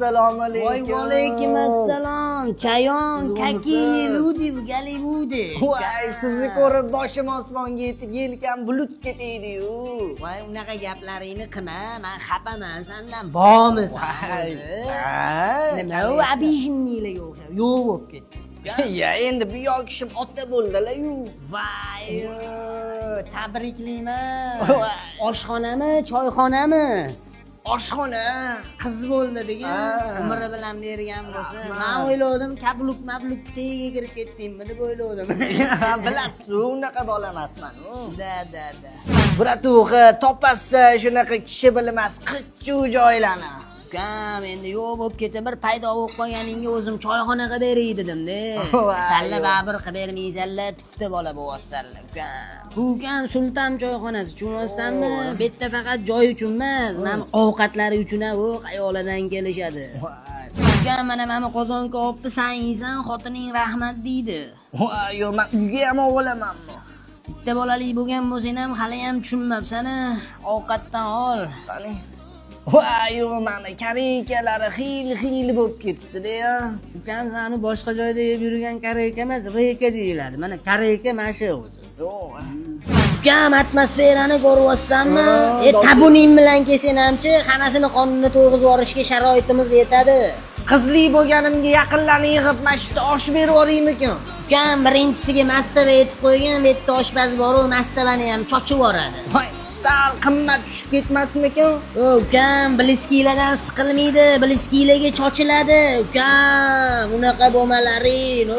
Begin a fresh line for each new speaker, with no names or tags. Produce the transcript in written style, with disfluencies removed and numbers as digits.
assalomu alaykum.
Voy alaykum assalom. Chayon, какие люди в Gollywoode.
Voy, sizni ko'rib boshim osmonga yetib, yelkam bulutga tegdi-yu.
Voy, unaqa gaplaringni qilma. Men xafaman sendan. Bormisan? Nima u abijinnilarga o'xshab yo'q bo'lib ketdi.
Ya, endi bu yo'l kishim ota bo'ldilar-yu.
Voy, tabriklayman. Oshxonami, choyxonami?
Oshxona.
Qiz bo'ldi degan, umri bilan bergan bo'lsa. Men o'yladim, kabluk tegiga kirib ketdimmi deb o'yladim.
Bilasiz, unaqa bola emasman-ku.
Da.
Birato'g'i topasiz shunaqa kishi bilmas, qichchu joylarni.
Ukam, endi yo'q bo'lib ketdi, bir paydo bo'lib qolganingga o'zim choyxonaga beray dedim-da. Salla baribir qilib bermaysanlar, tufta bola bo'lyapsanlar, ukam. Bu ukam Sultan choyxonasi, tushunayapsanmi? Bu yerda faqat joy uchun emas, mana ovqatlari uchun ham ayoladan kelishadi. Ukam, mana qozonga olib san yeysan, xotining rahmat deydi.
Voy, yo'q, men uyga ham olamanmi?
Bitta bolali bo'lgan bo'lsang ham hali ham tushunmabsan-a. Ovqatdan ol.
Qani. Voy, yo'q, mana kareykalari xil bo'lib ketdi-da.
Ukam, sani boshqa joyda yeb yurgan kareyka emas, reyka deyiladi. Mana kareyka mana shu o'zi.
Yo'q.
Ukam, atmosferani ko'ryapsanmi? Tabuning bilan kelsan hamchi, hammasining qonini to'g'izib yorishga sharoitimiz yetadi.
Qizli bo'lganimga yaqinlarni yig'ib mashta osh berib yuboraymikin?
Ukam, birinchisiga mastava etib qo'ygan, bu yerda oshpaz bor-u, mastavani ham chochib yoradi.
Voy, sal qimmat tushib ketmasmikin?
Ukam, bliskilardan siqilmaydi, bliskilarga chochiladi. Ukam, unaqa bo'lmalaring.